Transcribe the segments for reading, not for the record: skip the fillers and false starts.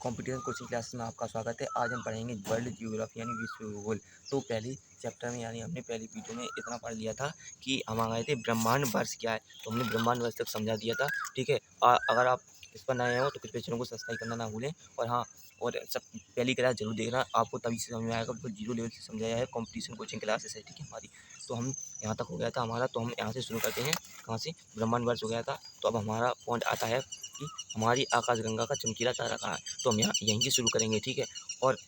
Computer coaching classes में आपका स्वागत है। आज हम पढ़ेंगे वर्ल्ड जियोग्राफी यानी विश्व भूगोल। तो पहले चैप्टर में यानी हमने पहली वीडियो में इतना पढ़ लिया था कि हम आ गए थे ब्रह्मांड वर्ष क्या है, तो हमने ब्रह्मांड वर्ष तक समझा दिया था। ठीक है, अगर आप इस पर नए हो तो कृपया चैनल को सब्सक्राइब करना ना भूलें। और हाँ, और सब पहली क्लास जरूर देखना, आपको तभी से समझ में आएगा। बिल्कुल जीरो लेवल से समझाया है, कंपटीशन कोचिंग क्लासेस है। ठीक है हमारी, तो हम यहाँ तक हो गया था हमारा, तो हम यहाँ से शुरू करते हैं। कहाँ से? ब्रह्मांड वर्ष हो गया था। तो अब हमारा पॉइंट आता है कि हमारी आकाशगंगा का चमकीला तारा कहाँ है, तो हम यहाँ यहीं से शुरू करेंगे। ठीक है, और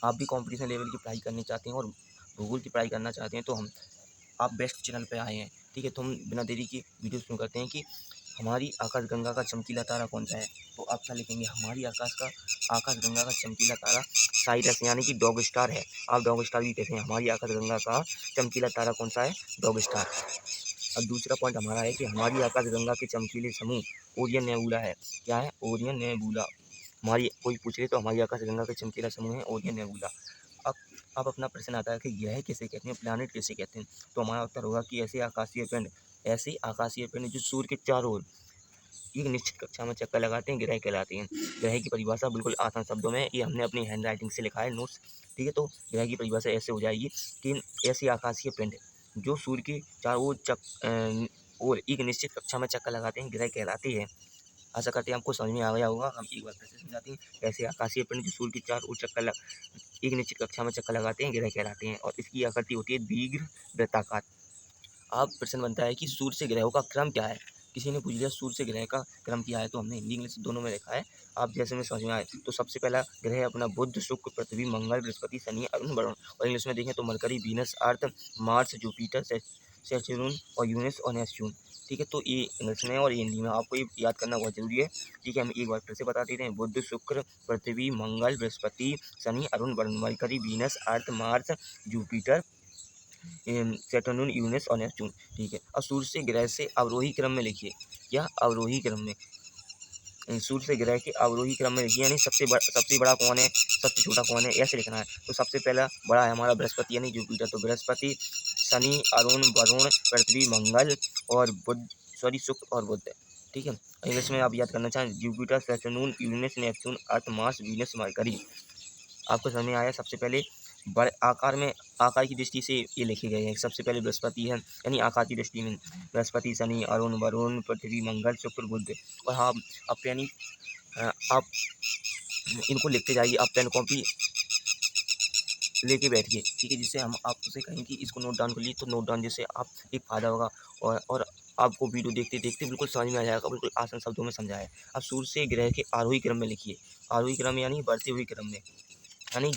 आप भी कंपटीशन लेवल की पढ़ाई करनी चाहते हैं और भूगोल की पढ़ाई करना चाहते हैं तो हम आप बेस्ट चैनल पे आए हैं। ठीक है, तो हम बिना देरी की वीडियो शुरू करते हैं कि हमारी आकाशगंगा का चमकीला तारा कौन सा है। तो आप क्या लिखेंगे? हमारी आकाशगंगा का चमकीला तारा साइरस यानी कि डॉग स्टार है। आप डॉग स्टार भी कहते हैं। हमारी आकाशगंगा का चमकीला तारा कौन सा है? Dog star. अब दूसरा पॉइंट हमारा है कि हमारी आकाशगंगा के चमकीले समूह ओरियन नेबुला है। क्या है? Orion nebula. हमारी कोई पूछ ले तो हमारी आकाशगंगा का चमकीला समूह है ओरियन नेबुला। अब अपना प्रश्न आता है कि ग्रह किसे कहते हैं, प्लैनेट किसे कहते हैं। तो हमारा उत्तर होगा कि ऐसे आकाशीय पिंड जो सूर्य के चारों ओर एक निश्चित कक्षा में चक्कर लगाते हैं, ग्रह कहलाते हैं। ग्रह की परिभाषा बिल्कुल आसान शब्दों में, ये हमने अपनी हैंड राइटिंग से लिखा है नोट्स। ठीक है, तो ग्रह की परिभाषा ऐसे हो जाएगी कि ऐसे आकाशीय पिंड जो सूर्य के चारों ओर एक निश्चित कक्षा में चक्कर लगाते हैं, ग्रह कहलाते हैं। आशा करते हैं आपको समझ में आ गया होगा। हम एक बार फिर से समझाते हैं। ऐसे आकाशीय पिंड जो सूर्य के चारों ओर एक निश्चित कक्षा में चक्कर लगाते हैं, ग्रह कहलाते हैं। और इसकी आकृति होती है दीर्घ वृत्ताकार। अब प्रश्न बनता है कि सूर्य से ग्रहों का क्रम क्या है। किसी ने पूछ लिया सूर्य से ग्रह का क्रम क्या है, तो हमने हिंदी इंग्लिश दोनों में लिखा है। आप जैसे में समझ में आए तो सबसे पहला ग्रह अपना बुध, शुक्र, पृथ्वी, मंगल, बृहस्पति, शनि, अरुण, वरुण। और इंग्लिश में देखें तो मरकरी, वीनस, अर्थ, मार्स, जुपिटर, सैटर्न और यूरेनस और नेपच्यून। ठीक है, तो ये इंग्लिश में और हिंदी में आपको ये याद करना बहुत जरूरी है। ठीक है, हम एक बार फिर से बता देते हैं। बुध, शुक्र, पृथ्वी, मंगल, बृहस्पति, शनि, अरुण, वरुण। मरकरी, वीनस, अर्थ, मार्स, जुपिटर, सैटर्न, यूरेनस और नेपच्यून। ठीक है, अब सूर्य से ग्रह से अवरोही क्रम में लिखिए। या अवरोही क्रम में, सूर्य से ग्रह के अवरोही क्रम में लिखिए, यानी सबसे बड़ा कौन है, सबसे छोटा कौन है, ऐसे लिखना है। तो सबसे पहला बड़ा है हमारा बृहस्पति यानी जुपिटर। तो बृहस्पति, शनि, अरुण, वरुण, पृथ्वी, मंगल और शुक्र और बुध। ठीक है, इंग्लिश में आप याद करना चाहें जुपिटर, सैटर्न, यूरेनस, नेपच्यून, अर्थ, मार्स, वीनस, मरकरी। आपको समझ में आया? सबसे पहले बड़े आकार की दृष्टि से ये लिखे गए हैं। सबसे पहले बृहस्पति है, यानी आकार की दृष्टि में बृहस्पति, शनि, अरुण, वरुण, पृथ्वी, मंगल, शुक्र, बुध। और हाँ, अब यानी आप इनको लिखते जाइए। आप पेन कॉपी लेके बैठिए। ठीक है, जिससे हम आपसे कहें कि इसको नोट डाउन कर लीजिए, तो नोट डाउन जिससे आप एक फ़ायदा होगा। और आपको वीडियो देखते देखते बिल्कुल समझ में आ जाएगा, बिल्कुल आसान शब्दों में समझाया है। अब सूर्य से ग्रह के आरोही क्रम में लिखिए। आरोही क्रम यानी बढ़ती हुई क्रम में, यानी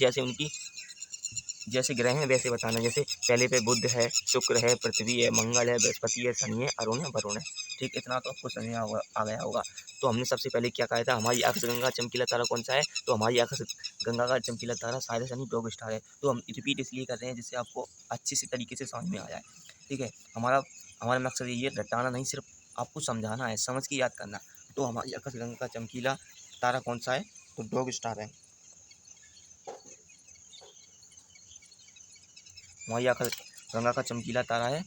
जैसे ग्रह हैं वैसे बताना। जैसे पहले पे बुध है, शुक्र है, पृथ्वी है, मंगल है, बृहस्पति है, शनि है, अरुण है, वरुण है। ठीक, इतना तो आपको समझ में आ गया होगा। तो हमने सबसे पहले क्या कहा था? हमारी आकाशगंगा चमकीला तारा कौन सा है? तो हमारी आकाशगंगा का चमकीला तारा साइरस यानी डॉग स्टार है। तो हम रिपीट इसलिए कर रहे हैं जिससे आपको अच्छे से तरीके से समझ में आ जाए। ठीक है, हमारा हमारा मकसद ये है रटाना नहीं, सिर्फ आपको समझाना है, समझ के याद करना। तो हमारी आकाशगंगा का चमकीला तारा कौन सा है? तो डॉग स्टार है। हमारी आकाशगंगा का चमकीला तारा है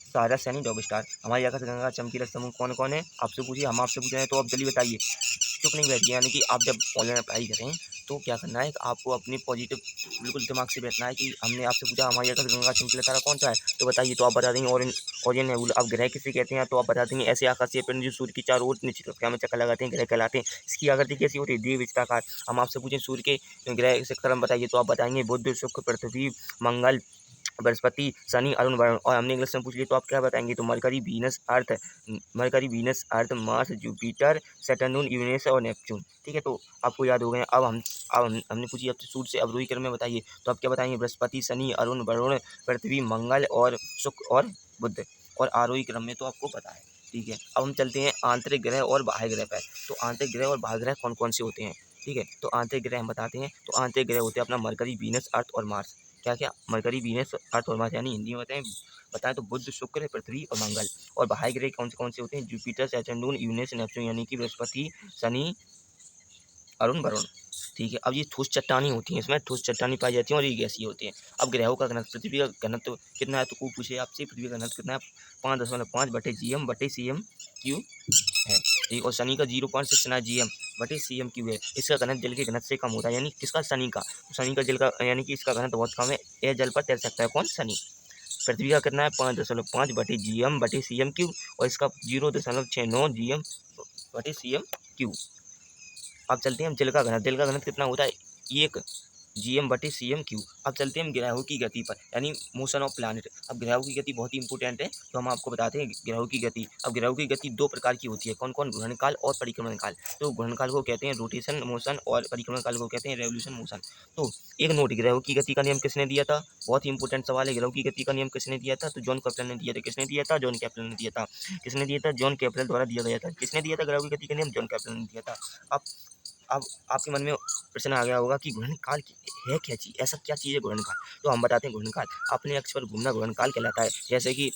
साइरस यानी डॉग स्टार। हमारी आकाशगंगा का चमकीला समूह कौन कौन है? आपसे पूछिए, हम आपसे पूछ रहे हैं तो आप जल्दी बताइए, चुप नहीं बैठिए। यानी कि आप जब ऑनलाइन अप्लाई करें तो क्या करना है, आपको अपने पॉजिटिव बिल्कुल दिमाग से बैठना है कि हमने आपसे पूछा हमारी आकाशगंगा का चमकीला तारा कौन सा है, तो बताइए। तो आप बता देंगे ओरियन नेबुला। अब ग्रह किसे कहते हैं? तो आप बता देंगे ऐसे आकाशीय पिंड जो सूर्य की चारों ओर निश्चित कक्षा में चक्कर लगाते हैं, ग्रह कहलाते हैं। इसकी आकृति कैसी होती है? दीर्घवृत्ताकार। हम आपसे पूछें सूर्य के ग्रह से क्रम बताइए, तो आप बताएंगे बुध, शुक्र, पृथ्वी, मंगल, बृहस्पति, शनि, अरुण, वरुण। और हमने इंग्लिश में पूछ लिया तो आप क्या बताएंगे? तो मरकरी, वीनस, अर्थ, मार्स, जुपिटर, सैटर्न, यूरेनस और नेपच्यून। ठीक है, तो आपको याद हो गए। हमने पूछी आपसे सूर्य से अवरोही क्रम में बताइए, तो आप क्या बताएंगे? बृहस्पति, शनि, अरुण, वरुण, पृथ्वी, मंगल और शुक्र और बुध। और आरोही क्रम में तो आपको पता है। ठीक है, अब हम चलते हैं आंतरिक ग्रह और बाह्य ग्रह पर। तो आंतरिक ग्रह और बाह्य ग्रह कौन कौन से होते हैं? ठीक है, तो आंतरिक ग्रह हम बताते हैं। तो आंतरिक ग्रह होते हैं अपना मरकरी, वीनस, अर्थ और मार्स। क्या क्या? मरकरी, वीनस, अर्थ और मार्स। यानी हिंदी में बताएं तो बुध, शुक्र, पृथ्वी और मंगल। और बाह्य ग्रह कौन से होते हैं? Jupiter, Saturn, Uranus, Neptune. यानी कि बृहस्पति, शनि, अरुण, वरुण। ठीक है, अब ये ठोस चट्टानी होती हैं, इसमें ठोस चट्टानी पाई जाती है और ये गैसीय होती हैं। अब ग्रहों का घनत्व, पृथ्वी का घनत्व कितना है? तो कोई पूछे आपसे पृथ्वी का घनत्व कितना है? 5.5 बटे GM बटे CM क्यू है। ठीक, और शनि का 0.69 GM बटे CM क्यू है। इसका घनत्व जल के घनत्व से कम होता है, यानी किसका, शनि का। शनि का जल का यानी कि इसका घनत्व बहुत कम है, यह जल पर तैर सकता है, कौन, शनि। पृथ्वी का कितना है 5.5 बटे GM बटे CM क्यू, और इसका 0.69 GM बटे CM क्यू। अब चलते हैं हम जल का घनत्व। जल का घनत्व कितना होता है, 1 GM बटे CM क्यू। अब चलते हैं हम ग्रहों की गति पर, यानी मोशन ऑफ प्लानिट। अब ग्रहों की गति बहुत ही इंपॉर्टेंट है, तो हम आपको बताते हैं ग्रहों की गति। अब ग्रहों की गति दो प्रकार की होती है, कौन कौन, घूर्णनकाल और परिक्रमण काल। तो घूर्णनकाल को कहते हैं रोटेशन मोशन, और परिक्रमण काल को कहते हैं रेवोल्यूशन मोशन। तो एक नोट, ग्रहों की गति का नियम किसने दिया था, बहुत ही इंपॉर्टेंट सवाल है। ग्रहों की गति का नियम किसने दिया था, तो जॉन केपलर ने दिया था। किसने दिया था, जॉन केपलर ने दिया था। किसने दिया था, जॉन केपलर द्वारा दिया गया था। किसने दिया था ग्रहों की गति का नियम, जॉन केपलर ने दिया था। अब आपके मन में प्रश्न आ गया होगा कि घूर्णनकाल है क्या चीज़, ऐसा क्या चीज़ है घूर्णनकाल। तो हम बताते हैं, घूर्णनकाल अपने अक्ष पर घूमना घूर्णनकाल कहलाता है। जैसे कि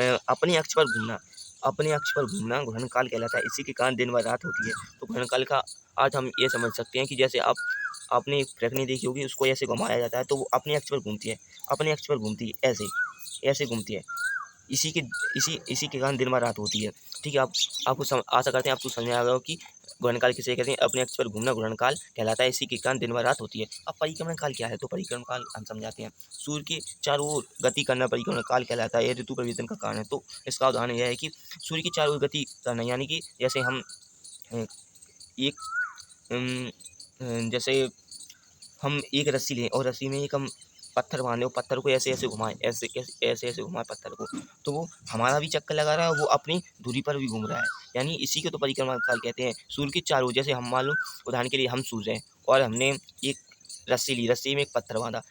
अपने अक्ष पर घूमना, अपने अक्ष पर घूमना घूर्णनकाल कहलाता है। इसी के कारण दिन व रात होती है। तो घूर्णनकाल का अर्थ हम ये समझ सकते हैं कि जैसे आप आपने प्रकृति देखी होगी, उसको ऐसे घुमाया जाता है तो वो अपने अक्ष पर घूमती है, अपने अक्ष पर घूमती है, ऐसे ऐसे घूमती है। इसी के कारण दिन व रात होती है। ठीक है, आप आपको आशा करते हैं आपको समझ में आ गया हो कि घूर्णनकाल किसे कहते हैं, अपने अक्ष पर घूमना घूर्णनकाल कहलाता है। इसी के कारण दिन व रात होती है। अब परिक्रमण काल क्या है, तो परिक्रमण काल हम समझाते हैं, सूर्य के चारों ओर गति करना परिक्रमण काल कहलाता है। यह ऋतु परिवर्तन का कारण है। तो इसका उदाहरण यह है कि सूर्य के चारों ओर गति करना, यानी कि जैसे हम अ, एक जैसे हम एक रस्सी लें और रस्सी में एक हम पत्थर बांधे और पत्थर को ऐसे ऐसे घुमाएं, ऐसे घुमाएं पत्थर को, तो वो हमारा भी चक्कर लगा रहा है, वो अपनी धुरी पर भी घूम रहा है। यानी इसी को तो परिक्रमा काल कहते हैं। सूर्य के चारों, जैसे हम मान लो उदाहरण के लिए हम सूर्य हैं और हमने एक रस्सी ली, रस्सी में एक पत्थर बांधा,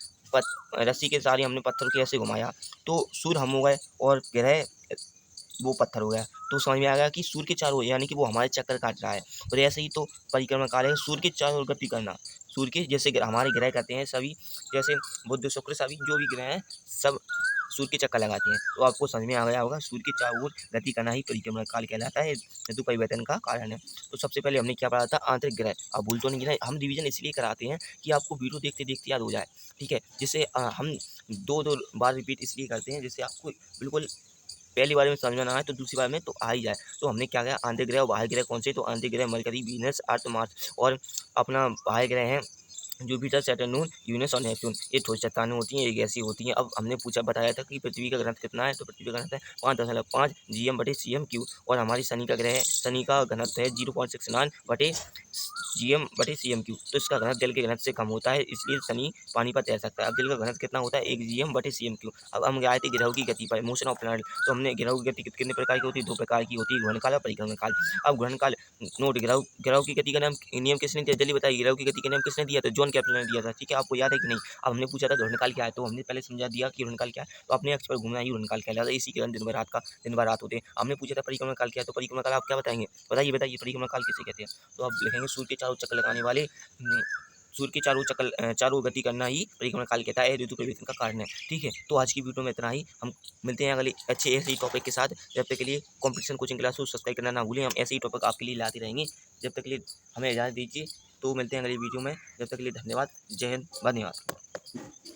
रस्सी के सारे हमने पत्थर को ऐसे घुमाया, तो सूर्य हम हो गए और ग्रह वो पत्थर हो गया। तो समझ में आ गया कि सूर्य के चारों ओर, यानी कि वो हमारे चक्कर काट रहा है। और ऐसे ही तो परिक्रमा काल है, सूर्य के चारों ओर गति करना। सूर्य के जैसे हमारे ग्रह करते हैं सभी, जैसे बुध शुक्र सभी जो भी ग्रह हैं सब सूर्य के चक्कर लगाते हैं। तो आपको समझ में आ गया होगा, सूर्य के चारों ओर गति करना ही परिक्रमा काल कहलाता है, ऋतु परिवर्तन का कारण है। तो सबसे पहले हमने क्या पढ़ा था, आंतरिक ग्रह। अब भूल तो नहीं गिना, हम रिवीजन इसलिए कराते हैं कि आपको वीडियो देखते देखते याद हो जाए। ठीक है, जिससे हम दो दो बार रिपीट इसलिए करते हैं, जिससे आपको बिल्कुल पहली बार में समझ में ना आए तो दूसरी बार में तो आ ही जाए। तो हमने क्या किया, आंतरिक ग्रह और बाह्य ग्रह कौन से, तो आंतरिक ग्रह मरकरी, वीनस, अर्थ, मार्स, और अपना बाह्य ग्रह है जुपिटर, सैटर्न, यूरेनस और नेपच्यून। ये ठोस चट्टानें होती हैं, ये गैसीय होती हैं। अब हमने बताया था कि पृथ्वी का घनत्व कितना है, तो पृथ्वी का घनत्व है 5.5 GM बटे CM क्यू, और हमारी शनि का ग्रह है, शनि का घनत्व है 0.69 बटे GM बटे CM क्यू। तो इसका घनत्व जल के घनत्व से कम होता है, इसलिए शनि पानी पर तैर सकता है। अब जल का घनत्व कितना होता है, 1 GM बटे CM क्यू। अब हम आए थे ग्रहों की गति पर, मोशन ऑफ प्लैनेट। तो हमने ग्रहों की गति कितने प्रकार की होती है, दो प्रकार की होती है, घूर्णनकाल और परिक्रमण काल। अब घूर्णनकाल नोट, ग्रहों की गति का नाम नियम किसने दिया, जल्दी बताइए, ग्रहों की गति का नियम किसने दिया था, जॉन केपलर ने दिया था। ठीक है, आपको याद है कि नहीं। अब हमने पूछा था घूर्णनकाल क्या है, तो हमने पहले समझा दिया कि घूर्णनकाल क्या है, तो अपने अक्ष पर घूमना ही घूर्णनकाल कहलाता है। इसी के कारण दिन भर रात होते हैं। हमने पूछा था परिक्रमण काल क्या है, तो परिक्रमण काल आप क्या बताएंगे, बताइए बताइए, परिक्रमण काल किसे कहते हैं। तो आप लिखेंगे सूर्य के चारों चक्कर लगाने वाले, सूर्य के चारों गति करना ही परिक्रमण काल कहता है, ऋतु परिवर्तन का कारण है। ठीक है, तो आज की वीडियो में इतना ही। हम मिलते हैं अगले अच्छे ऐसे ही टॉपिक के साथ। जब तक के लिए कॉम्पिटिशन कोचिंग क्लास को सब्सक्राइब करना ना भूलें। हम ऐसे ही टॉपिक आपके लिए लाते रहेंगे। जब तक के लिए हमें इजाज़त दीजिए, तो मिलते हैं अगली वीडियो में। जब तक के लिए धन्यवाद। जय हिंद, धन्यवाद।